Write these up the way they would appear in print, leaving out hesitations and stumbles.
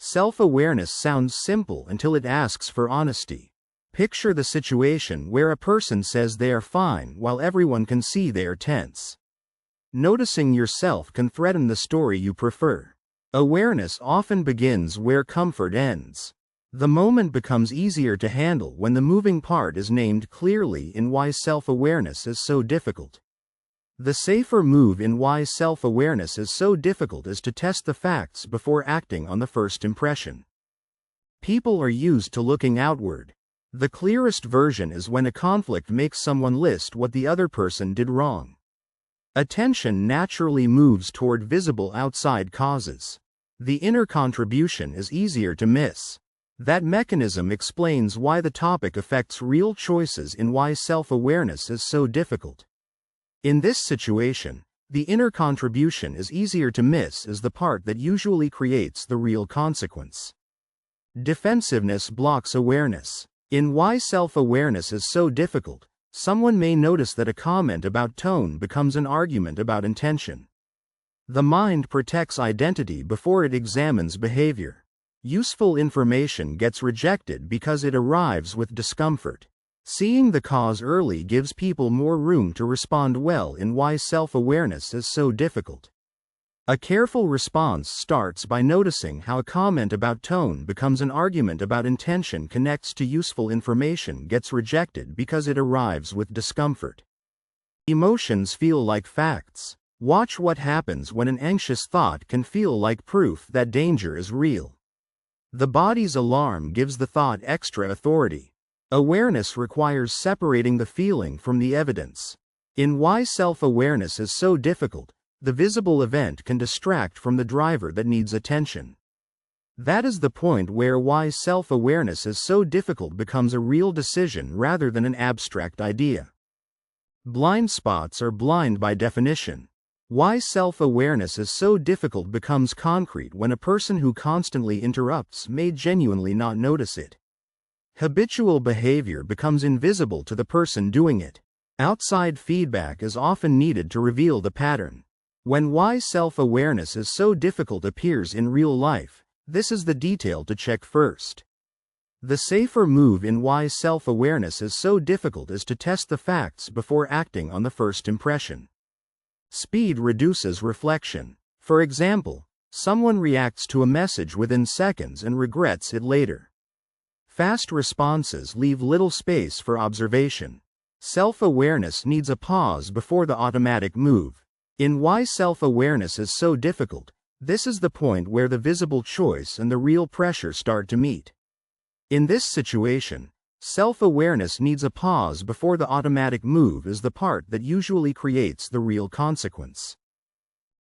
Self-awareness sounds simple until it asks for honesty. Picture the situation where a person says they are fine while everyone can see they are tense. Noticing yourself can threaten the story you prefer. Awareness often begins where comfort ends. The moment becomes easier to handle when the moving part is named clearly in why self-awareness is so difficult. The safer move in why self-awareness is so difficult is to test the facts before acting on the first impression. People are used to looking outward. The clearest version is when a conflict makes someone list what the other person did wrong. Attention naturally moves toward visible outside causes. The inner contribution is easier to miss. That mechanism explains why the topic affects real choices in why self-awareness is so difficult. In this situation, the inner contribution is easier to miss as the part that usually creates the real consequence. Defensiveness blocks awareness. In why self-awareness is so difficult, someone may notice that a comment about tone becomes an argument about intention. The mind protects identity before it examines behavior. Useful information gets rejected because it arrives with discomfort. Seeing the cause early gives people more room to respond well in why self-awareness is so difficult. A careful response starts by noticing how a comment about tone becomes an argument about intention connects to useful information gets rejected because it arrives with discomfort. Emotions feel like facts. Watch what happens when an anxious thought can feel like proof that danger is real. The body's alarm gives the thought extra authority. Awareness requires separating the feeling from the evidence. In why self-awareness is so difficult, the visible event can distract from the driver that needs attention. That is the point where why self-awareness is so difficult becomes a real decision rather than an abstract idea. Blind spots are blind by definition. Why self-awareness is so difficult becomes concrete when a person who constantly interrupts may genuinely not notice it. Habitual behavior becomes invisible to the person doing it. Outside feedback is often needed to reveal the pattern. When why self-awareness is so difficult appears in real life, this is the detail to check first. The safer move in why self-awareness is so difficult is to test the facts before acting on the first impression. Speed reduces reflection. For example, someone reacts to a message within seconds and regrets it later. Fast responses leave little space for observation. Self-awareness needs a pause before the automatic move. In why self-awareness is so difficult, this is the point where the visible choice and the real pressure start to meet. In this situation, self-awareness needs a pause before the automatic move is the part that usually creates the real consequence.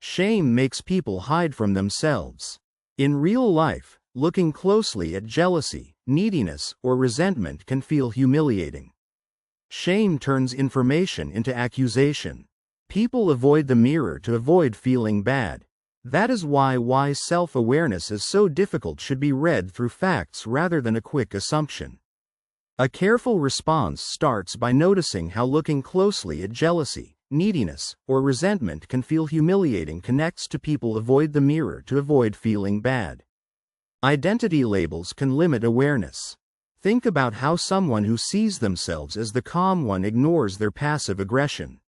Shame makes people hide from themselves. In real life, looking closely at jealousy, neediness, or resentment can feel humiliating. Shame turns information into accusation. People avoid the mirror to avoid feeling bad. That is why self-awareness is so difficult should be read through facts rather than a quick assumption. A careful response starts by noticing how looking closely at jealousy, neediness, or resentment can feel humiliating connects to people avoid the mirror to avoid feeling bad. Identity labels can limit awareness. Think about how someone who sees themselves as the calm one ignores their passive aggression.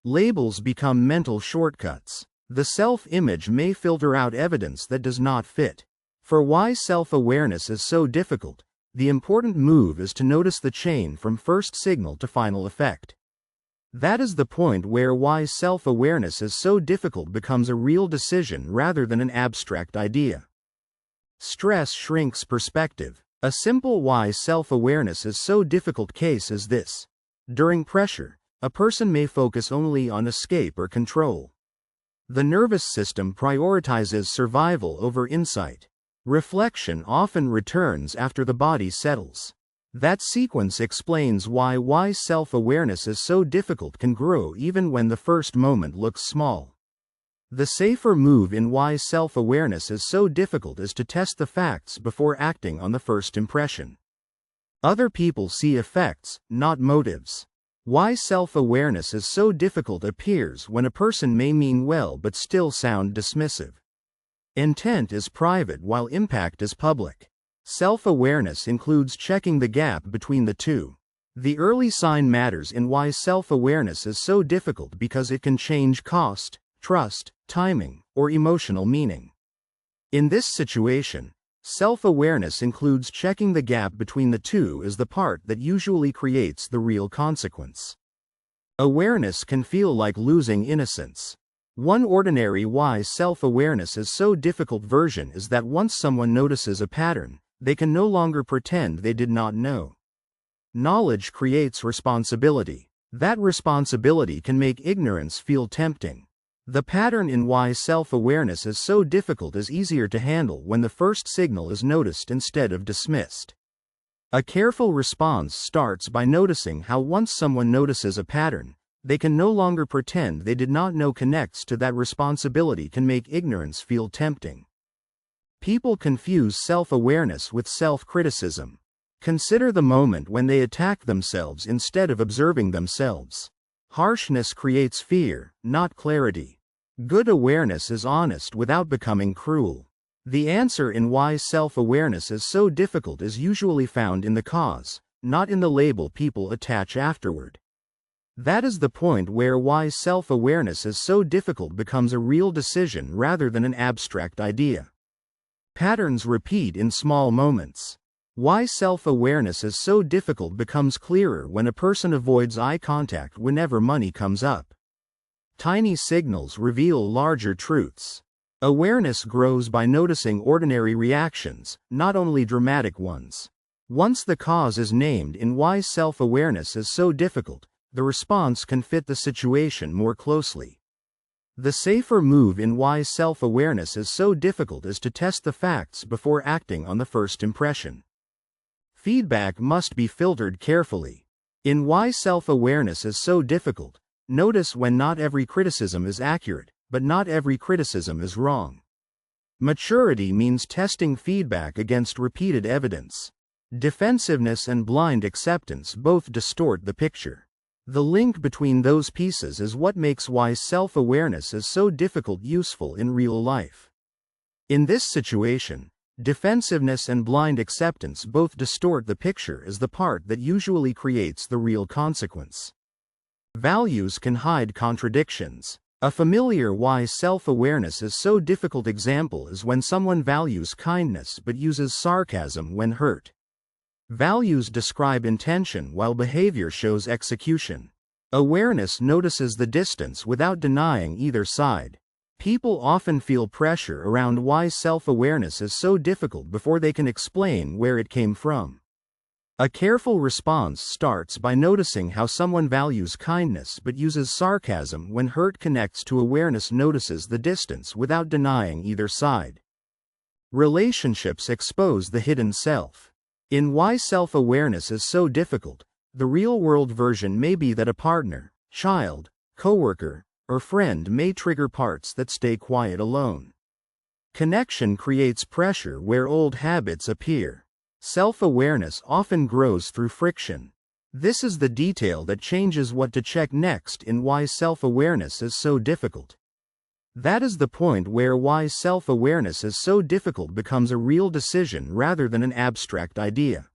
Labels become mental shortcuts. The self-image may filter out evidence that does not fit. For why self-awareness is so difficult, the important move is to notice the chain from first signal to final effect. That is the point where why self-awareness is so difficult becomes a real decision rather than an abstract idea. Stress shrinks perspective. A simple why self-awareness is so difficult case is this. During pressure, a person may focus only on escape or control. The nervous system prioritizes survival over insight. Reflection often returns after the body settles. That sequence explains why self-awareness is so difficult can grow even when the first moment looks small. The safer move in why self-awareness is so difficult is to test the facts before acting on the first impression. Other people see effects, not motives. Why self-awareness is so difficult appears when a person may mean well but still sound dismissive. Intent is private while impact is public. Self-awareness includes checking the gap between the two. The early sign matters in why self-awareness is so difficult because it can change cost, trust, timing, or emotional meaning. In this situation, self-awareness includes checking the gap between the two is the part that usually creates the real consequence. Awareness can feel like losing innocence. One ordinary why self-awareness is so difficult version is that once someone notices a pattern, they can no longer pretend they did not know. Knowledge creates responsibility. That responsibility can make ignorance feel tempting. The pattern in why self-awareness is so difficult is easier to handle when the first signal is noticed instead of dismissed. A careful response starts by noticing how once someone notices a pattern, they can no longer pretend they did not know. Connects to that responsibility can make ignorance feel tempting. People confuse self-awareness with self-criticism. Consider the moment when they attack themselves instead of observing themselves. Harshness creates fear, not clarity. Good awareness is honest without becoming cruel. The answer in why self-awareness is so difficult is usually found in the cause, not in the label people attach afterward. That is the point where why self-awareness is so difficult becomes a real decision rather than an abstract idea. Patterns repeat in small moments. Why self-awareness is so difficult becomes clearer when a person avoids eye contact whenever money comes up. Tiny signals reveal larger truths. Awareness grows by noticing ordinary reactions, not only dramatic ones. Once the cause is named in why self-awareness is so difficult, the response can fit the situation more closely. The safer move in why self-awareness is so difficult is to test the facts before acting on the first impression. Feedback must be filtered carefully. In why self-awareness is so difficult, notice when not every criticism is accurate, but not every criticism is wrong. Maturity means testing feedback against repeated evidence. Defensiveness and blind acceptance both distort the picture. The link between those pieces is what makes why self-awareness is so difficult useful in real life. In this situation, defensiveness and blind acceptance both distort the picture as the part that usually creates the real consequence. Values can hide contradictions. A familiar why self-awareness is so difficult example is when someone values kindness but uses sarcasm when hurt. Values describe intention while behavior shows execution. Awareness notices the distance without denying either side. People often feel pressure around why self-awareness is so difficult before they can explain where it came from. A careful response starts by noticing how someone values kindness but uses sarcasm when hurt. Connects to awareness notices the distance without denying either side. Relationships expose the hidden self. In why self-awareness is so difficult, the real-world version may be that a partner, child, coworker, or friend may trigger parts that stay quiet alone. Connection creates pressure where old habits appear. Self-awareness often grows through friction. This is the detail that changes what to check next in why self-awareness is so difficult. That is the point where why self-awareness is so difficult becomes a real decision rather than an abstract idea.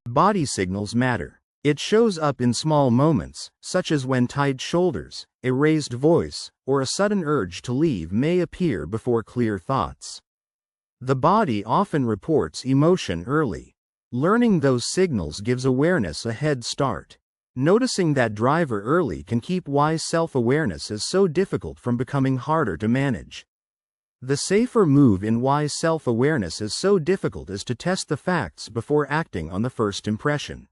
Body signals matter. It shows up in small moments, such as when tight shoulders, a raised voice, or a sudden urge to leave may appear before clear thoughts. The body often reports emotion early. Learning those signals gives awareness a head start. Noticing that driver early can keep why self-awareness is so difficult from becoming harder to manage. The safer move in why self-awareness is so difficult is to test the facts before acting on the first impression.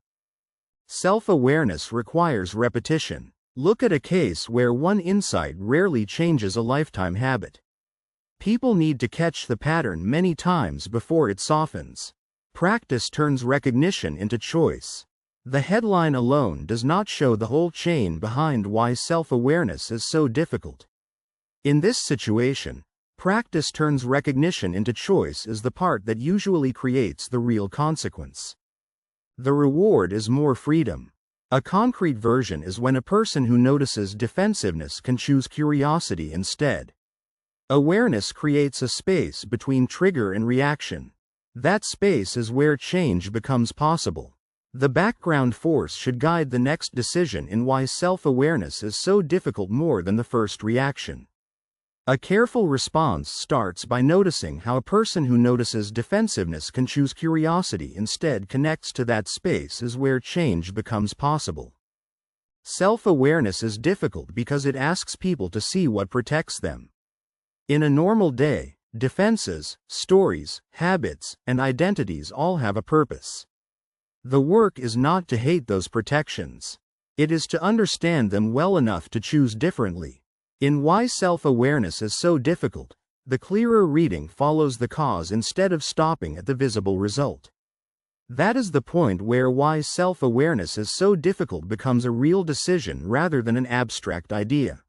Self-awareness requires repetition. Look at a case where one insight rarely changes a lifetime habit. People need to catch the pattern many times before it softens. Practice turns recognition into choice. The headline alone does not show the whole chain behind why self-awareness is so difficult. In this situation, practice turns recognition into choice is the part that usually creates the real consequence. The reward is more freedom. A concrete version is when a person who notices defensiveness can choose curiosity instead. Awareness creates a space between trigger and reaction. That space is where change becomes possible. The background force should guide the next decision in why self-awareness is so difficult more than the first reaction. A careful response starts by noticing how a person who notices defensiveness can choose curiosity instead. Connects to that space is where change becomes possible. Self-awareness is difficult because it asks people to see what protects them. In a normal day, defenses, stories, habits, and identities all have a purpose. The work is not to hate those protections. It is to understand them well enough to choose differently. In why self-awareness is so difficult, the clearer reading follows the cause instead of stopping at the visible result. That is the point where why self-awareness is so difficult becomes a real decision rather than an abstract idea.